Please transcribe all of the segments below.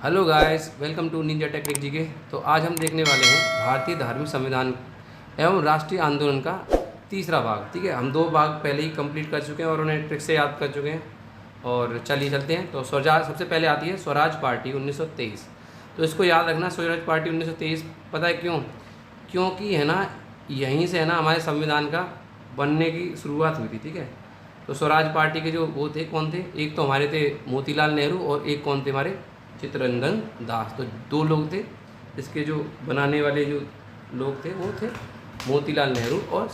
Hello guys, welcome to Ninja Technique G K. तो आज हम देखने वाले हैं भारतीय धार्मिक संविधान एवं राष्ट्रीय आंदोलन का तीसरा भाग। ठीक है, हम दो भाग पहले ही कंप्लीट कर चुके हैं और उन्हें ट्रिक से याद कर चुके हैं। और चलिए चलते हैं। तो स्वराज सबसे पहले आती है स्वराज पार्टी 1923। तो इसको याद रखना, स्वराज पार्टी 1923। पता है क्यों? क्योंकि है ना, यहीं से है ना हमारे संविधान का बनने की शुरुआत हुई थी। ठीक है, तो स्वराज पार्टी के जो वो थे, कौन थे? एक तो हमारे थे मोतीलाल नेहरू और एक कौन थे? हमारे चित्तरंजन दास। तो दो लोग थे। इसके जो बनाने वाले जो लोग थे वो थे मोतीलाल नेहरू और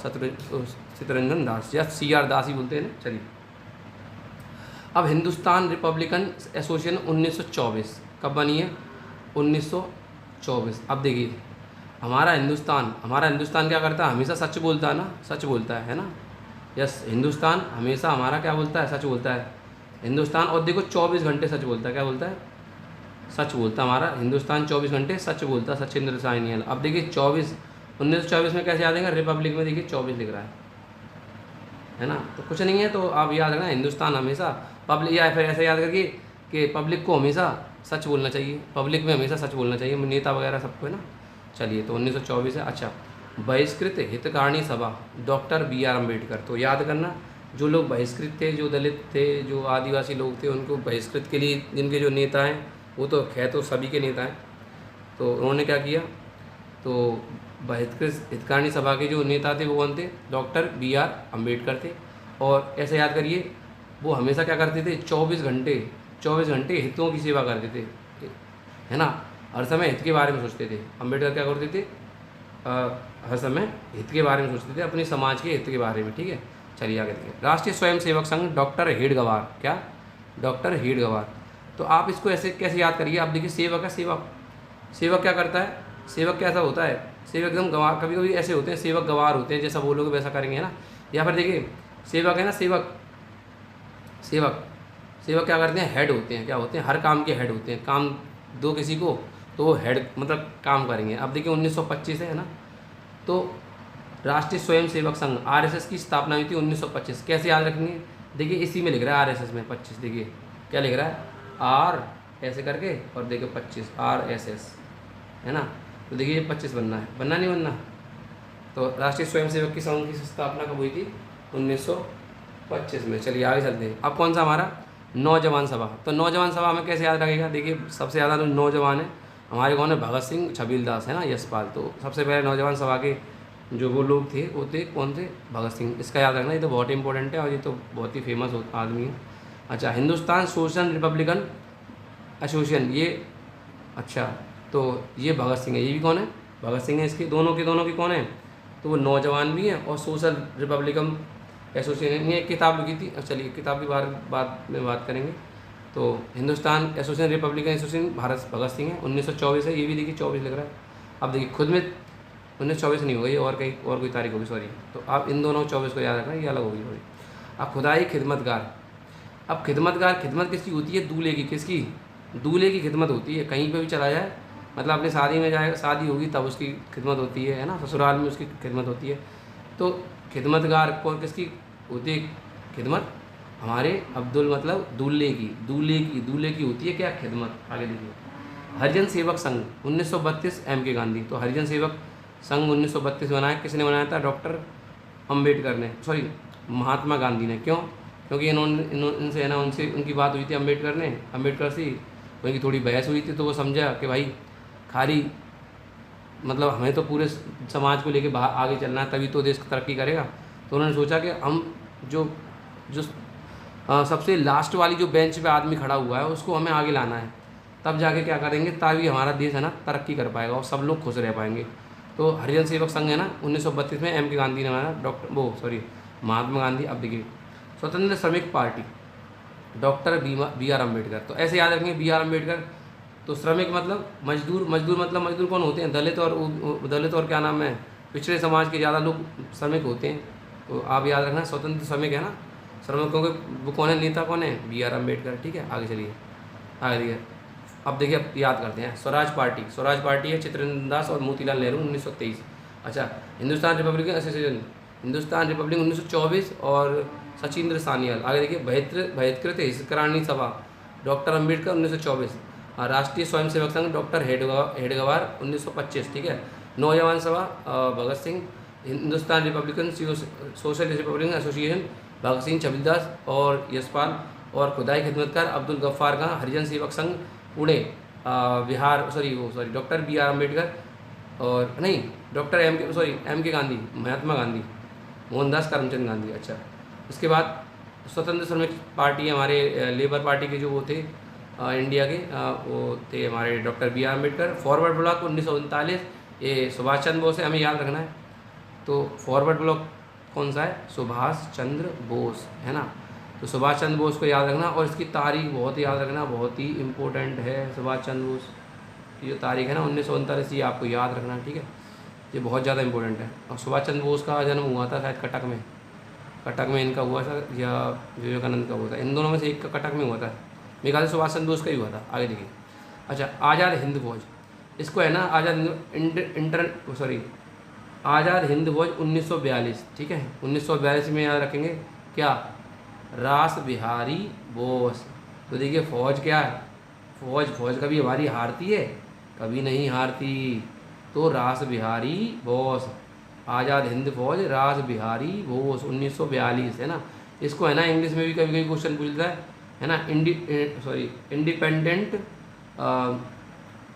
चित्तरंजन दास, या CR दास ही बोलते हैं ना। चलिए, अब हिंदुस्तान रिपब्लिकन एसोसिएशन 1924 कब बनी है? 1924। अब देखिए, हमारा हिंदुस्तान क्या करता है? हमेशा सच बोलता है ना, सच बोलता है ना। यस, हिंदुस्तान हमेशा हमारा क्या बोलता है? सच बोलता है हिंदुस्तान। और देखो 24 घंटे सच बोलता है। क्या बोलता है? सच बोलता। हमारा हिंदुस्तान 24 घंटे सच बोलता। सचिंद्र साइनियल। अब देखिए 1924 में कैसे याद आएगा? रिपब्लिक में देखिए 24 लिख रहा है ना। तो कुछ नहीं है, तो आप याद रखना हिंदुस्तान हमेशा पब्लिक, या फिर ऐसे याद करिए कि पब्लिक को हमेशा सच बोलना चाहिए। पब्लिक में हमेशा सच बोलना चाहिए, नेता वगैरह सबको, है ना। चलिए, तो 1924 है। अच्छा, बहिष्कृत हितकारिणी सभा डॉक्टर BR अम्बेडकर। तो याद करना, जो लोग बहिष्कृत थे, जो दलित थे, जो आदिवासी लोग थे, उनको बहिष्कृत के लिए जिनके जो नेता हैं, वो तो खैर तो सभी के नेता हैं, तो उन्होंने क्या किया? तो बहिष्कृत हितकारिणी सभा के जो नेता थे वो कौन थे? डॉक्टर BR अम्बेडकर थे। और ऐसे याद करिए, वो हमेशा क्या करते थे? 24 घंटे हितों की सेवा करते थे, है ना। हर समय हित के बारे में सोचते थे। अम्बेडकर क्या करते थे? हर समय हित के बारे में सोचते थे, अपने समाज के हित के बारे में। ठीक है, चलिए आगे देखिए। राष्ट्रीय स्वयं सेवक संघ डॉक्टर हेडगेवार। क्या? डॉक्टर हेडगेवार। तो आप इसको ऐसे कैसे याद करिए? आप देखिए, सेवक है, सेवक क्या करता है? सेवक कैसा होता है? सेवक एकदम गवार। कभी कभी ऐसे होते हैं सेवक गवार होते हैं, जैसा बोलोगे वैसा करेंगे, है ना। या फिर देखिए, सेवक है ना, सेवक सेवक क्या करते हैं? हेड होते हैं। क्या होते हैं? हर काम के हेड होते हैं। काम दो किसी को, तो वो हेड मतलब काम करेंगे। अब देखिए 1925 है ना। तो राष्ट्रीय स्वयं सेवक संघ RSS की स्थापना हुई थी 1925। कैसे याद रखेंगे? देखिए, इसी में लिख रहा है RSS में 25। देखिए क्या लिख रहा है? R ऐसे करके, और देखिए 25 RSS, है ना। तो देखिए 25 बनना है, बनना नहीं बनना। तो राष्ट्रीय स्वयं सेवक की संघ की स्थापना कब हुई थी? 1925 में। चलिए आगे चलते हैं। अब कौन सा हमारा? नौजवान सभा। तो नौजवान सभा में कैसे याद रखेगा? देखिए, सबसे ज़्यादा जो नौजवान है हमारे कौन है? भगत सिंह, छबील दास, है ना, यशपाल। तो सबसे पहले नौजवान सभा के जो वो लोग थे वो थे कौन थे? भगत सिंह। इसका याद रखना, ये तो बहुत इंपॉर्टेंट है और ये तो बहुत ही फेमस आदमी है। अच्छा, हिंदुस्तान सोशल रिपब्लिकन एसोसिएशन, ये अच्छा, तो ये भगत सिंह है। ये भी कौन है? भगत सिंह है। इसके दोनों की कौन है? तो वो नौजवान भी हैं और सोशल रिपब्लिकन एसोसिएशन ने एक किताब लिखी थी। चलिए, किताब की बाद में बात करेंगे। तो Hindustan association republican association Bharat Bhagat Singh है। 1924 है। ये भी देखिए 24 लिख रहा है। अब देखिए, खुद में 1924 नहीं होगा, ये और कोई तारीख होगी, सॉरी। तो आप इन दोनों 24 को याद रखना, ये अलग होगी थोड़ी। अब खुदाई खिदमतगार। अब खिदमत किसकी होती है? दूल्हे की। किसकी? दूल्हे की खिदमत होती है। कहीं पे भी चला जाए, मतलब अपने शादी में जाए, शादी होगी तब उसकी खिदमत होती है ना। ससुराल में उसकी खिदमत होती है। तो खिदमतगार कौन किसकी होती है? खिदमत हमारे अब्दुल, मतलब दूल्हे की होती है क्या? खिदमत। आगे देखिए, हरिजन सेवक संघ 1932 MK गांधी। तो हरिजन सेवक संघ 1932 बनाया। किसने बनाया था? डॉक्टर अम्बेडकर ने, सॉरी महात्मा गांधी ने। क्यों? क्योंकि इनसे है ना, उनकी बात हुई थी अम्बेडकर से। उनकी थोड़ी बहस हुई थी, तो वो समझा कि भाई खाली मतलब हमें तो पूरे समाज को लेके आगे चलना है, तभी तो देश तरक्की करेगा। तो उन्होंने सोचा कि हम जो जो सबसे लास्ट वाली जो बेंच पे आदमी खड़ा हुआ है उसको हमें आगे लाना है, तब जाके क्या करेंगे, तभी हमारा देश है ना तरक्की कर पाएगा और सब लोग खुश रह पाएंगे। तो हरिजन सेवक संघ है ना 1932 में MK गांधी ने बनाया, महात्मा गांधी। अब देखिए, स्वतंत्र श्रमिक पार्टी डॉक्टर BR अम्बेडकर। तो ऐसे याद रखेंगे, BR अम्बेडकर। तो श्रमिक मतलब मजदूर मतलब मजदूर कौन होते हैं? दलित और क्या नाम है, पिछड़े समाज के ज़्यादा लोग श्रमिक होते हैं। तो आप याद रखना, स्वतंत्र श्रमिक है ना, श्रमिकों के वो कौन है? नेता कौन है? BR अम्बेडकर। ठीक है, आगे चलिए, आगे देखिए। अब देखिए, अब याद करते हैं। स्वराज पार्टी है चित्तरंजन दास और मोतीलाल नेहरू 1923। अच्छा, Hindustan Republican association Hindustan Republic 1924 और सचिंद्र सान्याल। आगे देखिए, बहिष्कृत हितकारिणी सभा डॉक्टर अम्बेडकर 1924। राष्ट्रीय स्वयंसेवक संघ डॉक्टर हेडगेवार 1925, ठीक है। Naujawan Sabha Bhagat Singh, Hindustan republican socialist republican association Bhagat Singh Chhabildas और यशपाल, और खुदाई खिदमतकार अब्दुल गफ्फार खां, Harijan Sevak Sangh Pune Bihar, sorry doctor B R Ambedkar, और नहीं डॉक्टर एम के गांधी, महात्मा गांधी, मोहनदास करमचंद गांधी। अच्छा, उसके बाद स्वतंत्र श्रमिक पार्टी हमारे लेबर पार्टी के जो वो थे इंडिया के, वो थे हमारे doctor B R Ambedkar. Forward block 1939, ये सुभाष चंद्र बोस है, हमें याद रखना है। तो फॉरवर्ड ब्लॉक कौन सा है? सुभाष चंद्र बोस, है ना। तो सुभाष चंद्र बोस को याद रखना, और इसकी तारीख बहुत याद रखना, बहुत ही इम्पोर्टेंट है। सुभाष चंद्र बोस की जो तारीख है ना 1939, ये आपको याद रखना, ठीक है। ये बहुत ज़्यादा इंपॉर्टेंट है। और सुभाष चंद्र बोस का जन्म हुआ था शायद कटक में इनका हुआ था, या विवेकानंद का हुआ था, इन दोनों में से एक का कटक में हुआ था। मेरे ख्याल से सुभाष चंद्र बोस का ही हुआ था। आगे देखिए। अच्छा, आज़ाद हिंद फौज, इसको है ना आज़ाद हिंद फौज 1942, ठीक है। 1942 में याद रखेंगे क्या? रास बिहारी बोस। तो देखिए फौज क्या है? फौज कभी हमारी हारती है? कभी नहीं हारती। तो रास बिहारी बोस, आज़ाद हिंद फौज रास बिहारी बोस 1942, है ना। इसको है ना इंग्लिश में भी कभी कभी क्वेश्चन पूछता है ना।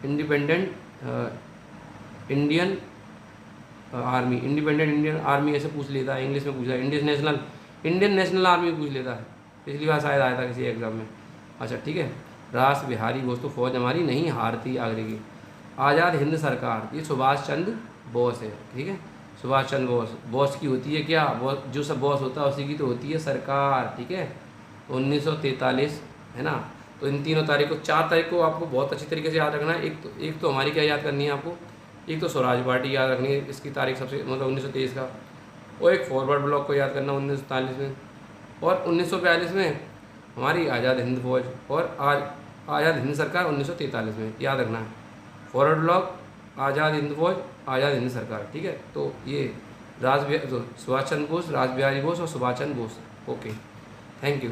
इंडिपेंडेंट इंडियन आर्मी ऐसे पूछ लेता है, इंग्लिश में पूछा है। इंडियन नेशनल आर्मी पूछ लेता है, पिछली बार शायद आया था किसी एग्ज़ाम में। अच्छा, ठीक है। रास बिहारी बोस, तो फौज हमारी नहीं हारती। आगे की आज़ाद हिंद सरकार, ये सुभाष चंद्र बोस है, ठीक है। सुभाष चंद्र बोस की होती है क्या? जो सब बॉस होता है उसी की तो होती है सरकार, ठीक है। 1943, है ना। तो इन तीनों तारीख को, 4 तारीख को आपको बहुत अच्छी तरीके से याद रखना है। एक तो हमारी क्या याद करनी है आपको? एक तो स्वराज पार्टी याद रखनी है, इसकी तारीख सबसे 1923 का, और एक फॉरवर्ड ब्लॉक को याद करना 1943 में, और 1942 में हमारी आज़ाद हिंद फौज, और आज़ाद हिंद सरकार 1943 में याद रखना है। फॉरवर्ड ब्लॉक, आज़ाद हिंद फौज, आज़ाद हिंद सरकार, ठीक है। तो ये सुभाष चंद्र बोस, रास बिहारी बोस और Subhash Chandra Bose. Okay, thank you.